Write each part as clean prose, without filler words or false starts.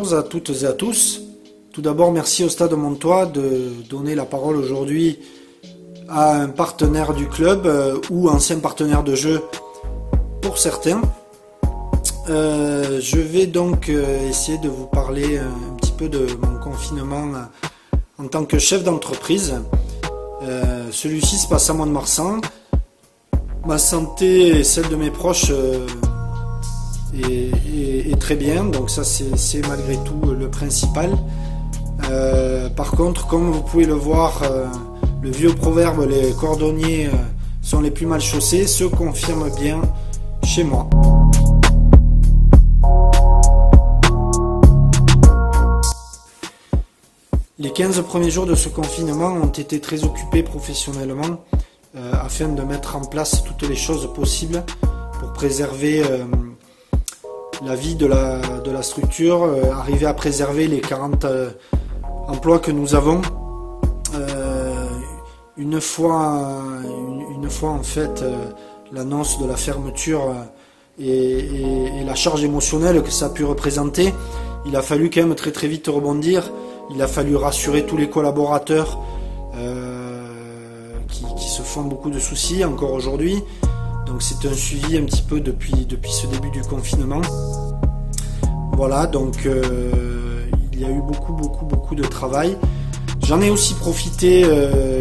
Bonjour à toutes et à tous. Tout d'abord, merci au Stade Montois de donner la parole aujourd'hui à un partenaire du club ou ancien partenaire de jeu pour certains. Je vais donc essayer de vous parler un petit peu de mon confinement en tant que chef d'entreprise. Celui-ci se passe à Mont-de-Marsan. Ma santé et celle de mes proches est très bien, donc ça c'est malgré tout le principal. Par contre, comme vous pouvez le voir, le vieux proverbe, les cordonniers sont les plus mal chaussés, se confirme bien chez moi. Les 15 premiers jours de ce confinement ont été très occupés professionnellement afin de mettre en place toutes les choses possibles pour préserver la vie de la structure, arriver à préserver les 40 emplois que nous avons. Une fois en fait l'annonce de la fermeture et la charge émotionnelle que ça a pu représenter, il a fallu quand même très très vite rebondir. Il a fallu rassurer tous les collaborateurs qui se font beaucoup de soucis encore aujourd'hui. Donc c'est un suivi un petit peu depuis ce début du confinement. Voilà, donc il y a eu beaucoup de travail. J'en ai aussi profité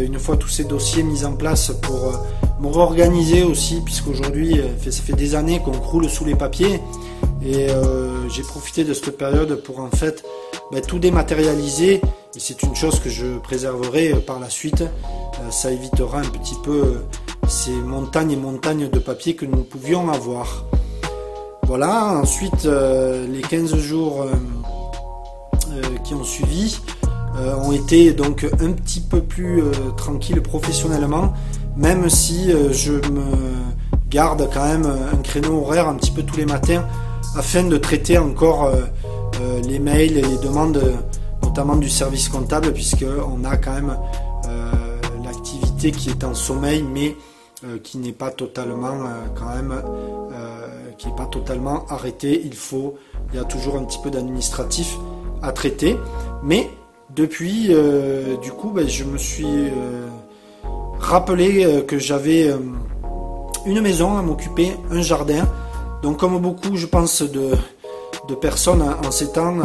une fois tous ces dossiers mis en place pour me réorganiser aussi, puisqu'aujourd'hui ça fait des années qu'on croule sous les papiers. Et j'ai profité de cette période pour en fait tout dématérialiser, et c'est une chose que je préserverai par la suite. Ça évitera un petit peu ces montagnes et montagnes de papier que nous pouvions avoir. Voilà, ensuite les 15 jours qui ont suivi ont été donc un petit peu plus tranquilles professionnellement, même si je me garde quand même un créneau horaire un petit peu tous les matins afin de traiter encore les mails et les demandes, notamment du service comptable, puisqu'on a quand même l'activité qui est en sommeil, mais qui n'est pas totalement qui n'est pas totalement arrêtée. Il y a toujours un petit peu d'administratif à traiter, mais depuis du coup je me suis rappelé que j'avais une maison à m'occuper, un jardin. Donc comme beaucoup, je pense, de personnes en ces temps,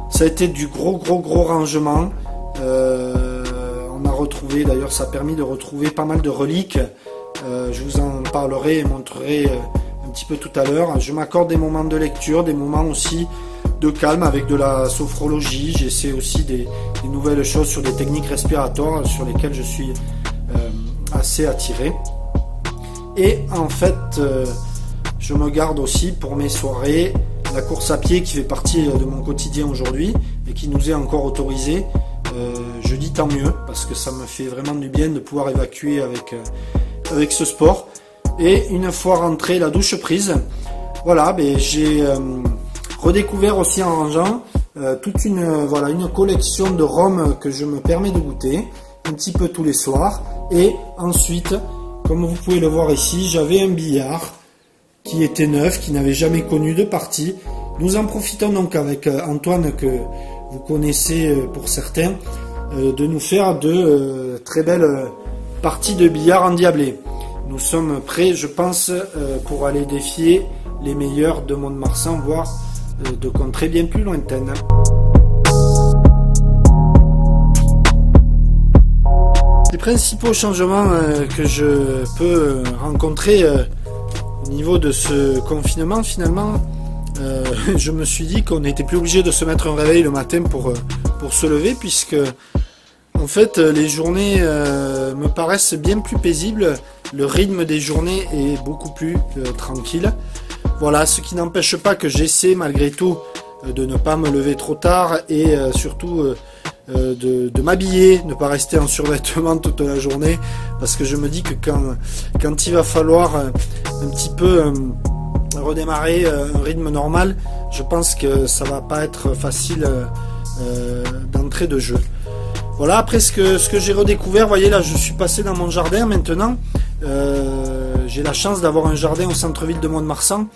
ça a été du gros rangement. On a retrouvé, d'ailleurs ça a permis de retrouver pas mal de reliques. Je vous en parlerai et montrerai un petit peu tout à l'heure. Je m'accorde des moments de lecture, des moments aussi de calme avec de la sophrologie. J'essaie aussi des nouvelles choses sur des techniques respiratoires sur lesquelles je suis assez attiré. Et en fait... je me garde aussi pour mes soirées la course à pied qui fait partie de mon quotidien aujourd'hui et qui nous est encore autorisée. Je dis tant mieux parce que ça me fait vraiment du bien de pouvoir évacuer avec ce sport. Et une fois rentré, la douche prise, voilà, j'ai redécouvert aussi en rangeant toute une collection de rhum que je me permets de goûter un petit peu tous les soirs. Et ensuite, comme vous pouvez le voir ici, j'avais un billard qui était neuf, qui n'avait jamais connu de partie. Nous en profitons donc avec Antoine, que vous connaissez pour certains, de nous faire de très belles parties de billard endiablées. Nous sommes prêts, je pense, pour aller défier les meilleurs de Mont-de-Marsan, voire de contrées bien plus lointaines. Les principaux changements que je peux rencontrer au niveau de ce confinement, finalement, je me suis dit qu'on n'était plus obligé de se mettre un réveil le matin pour se lever, puisque en fait les journées me paraissent bien plus paisibles, le rythme des journées est beaucoup plus tranquille. Voilà, ce qui n'empêche pas que j'essaie malgré tout de ne pas me lever trop tard et surtout de m'habiller, ne pas rester en survêtement toute la journée, parce que je me dis que quand il va falloir un petit peu redémarrer un rythme normal, je pense que ça va pas être facile d'entrée de jeu. Voilà, après ce que j'ai redécouvert, vous voyez là, je suis passé dans mon jardin maintenant. J'ai la chance d'avoir un jardin au centre-ville de Mont-de-Marsan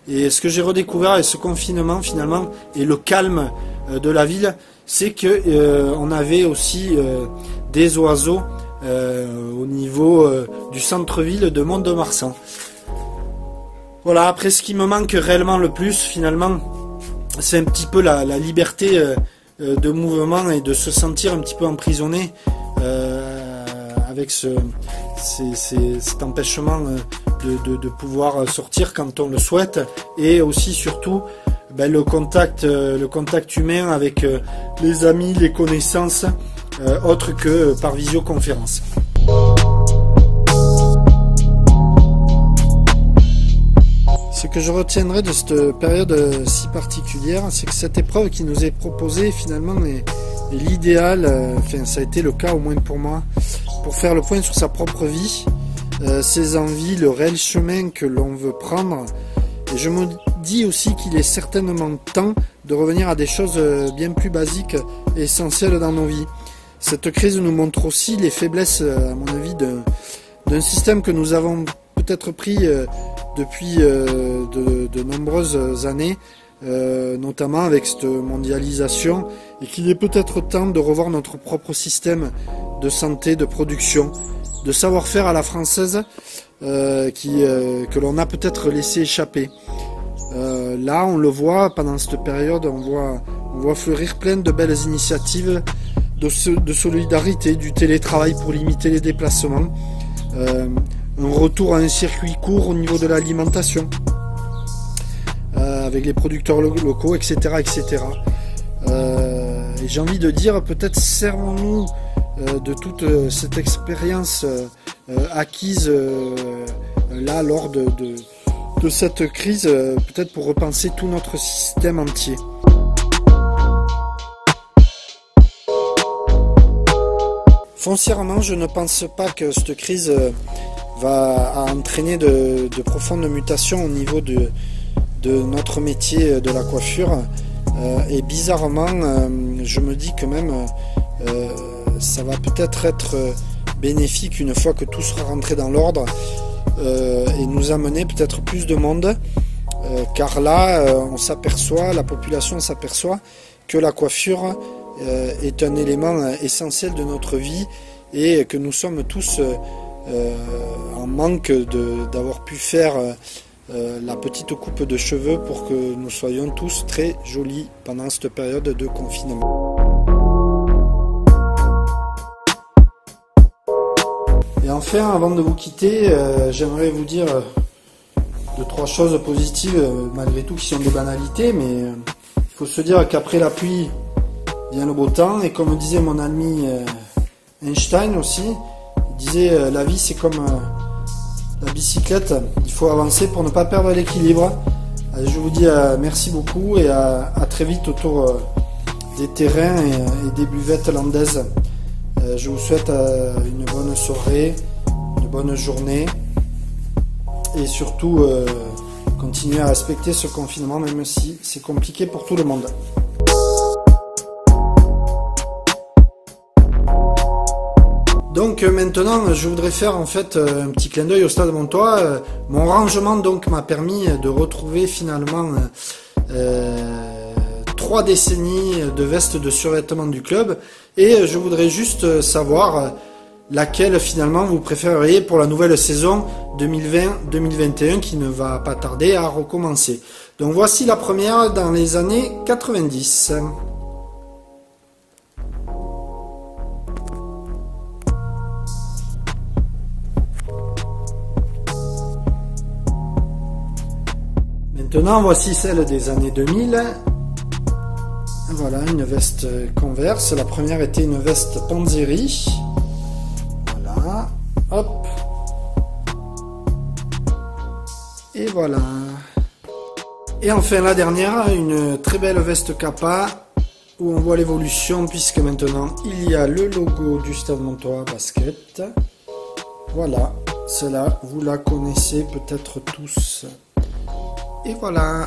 Et ce que j'ai redécouvert avec ce confinement finalement et le calme de la ville, c'est que on avait aussi des oiseaux au niveau du centre-ville de Mont-de-Marsan. Voilà, après ce qui me manque réellement le plus finalement, c'est un petit peu la liberté de mouvement et de se sentir un petit peu emprisonné avec cet empêchement de pouvoir sortir quand on le souhaite, et aussi surtout le contact humain avec les amis, les connaissances, autres que par visioconférence. Ce que je retiendrai de cette période si particulière, c'est que cette épreuve qui nous est proposée finalement est l'idéal, ça a été le cas au moins pour moi, pour faire le point sur sa propre vie, ses envies, le réel chemin que l'on veut prendre. Et je me dis aussi qu'il est certainement temps de revenir à des choses bien plus basiques et essentielles dans nos vies. Cette crise nous montre aussi les faiblesses, à mon avis, d'un système que nous avons peut-être pris depuis de nombreuses années, notamment avec cette mondialisation, et qu'il est peut-être temps de revoir notre propre système de santé, de production, de savoir-faire à la française que l'on a peut-être laissé échapper. Là, on le voit, pendant cette période, on voit fleurir plein de belles initiatives de solidarité, du télétravail pour limiter les déplacements, un retour à un circuit court au niveau de l'alimentation, avec les producteurs locaux, etc. etc. Et j'ai envie de dire, peut-être servons-nous de toute cette expérience acquise là lors de cette crise, peut-être pour repenser tout notre système entier. Foncièrement, je ne pense pas que cette crise va entraîner de profondes mutations au niveau de notre métier de la coiffure. Et bizarrement, je me dis que même ça va peut-être être bénéfique une fois que tout sera rentré dans l'ordre, et nous amener peut-être plus de monde, car là, la population s'aperçoit que la coiffure est un élément essentiel de notre vie, et que nous sommes tous en manque d'avoir pu faire la petite coupe de cheveux pour que nous soyons tous très jolis pendant cette période de confinement. Et enfin, avant de vous quitter, j'aimerais vous dire 2-3 choses positives, malgré tout, qui sont des banalités, mais il faut se dire qu'après la pluie vient le beau temps, et comme disait mon ami Einstein aussi, il disait la vie c'est comme la bicyclette, il faut avancer pour ne pas perdre l'équilibre. Je vous dis merci beaucoup, et à très vite autour des terrains et des buvettes landaises. Je vous souhaite une bonne soirée, une bonne journée, et surtout continuez à respecter ce confinement, même si c'est compliqué pour tout le monde. Donc maintenant, je voudrais faire en fait un petit clin d'œil au Stade Montois. Mon rangement donc m'a permis de retrouver finalement 3 décennies de vestes de survêtement du club, et je voudrais juste savoir laquelle finalement vous préféreriez pour la nouvelle saison 2020-2021 qui ne va pas tarder à recommencer. Donc voici la première dans les années 90. Maintenant, voici celle des années 2000. Voilà, une veste Converse. La première était une veste Panzeri. Voilà, hop. Et voilà. Et enfin la dernière, une très belle veste Kappa, où on voit l'évolution, puisque maintenant il y a le logo du Stade Montois Basket. Voilà, celle-là, vous la connaissez peut-être tous. Et voilà.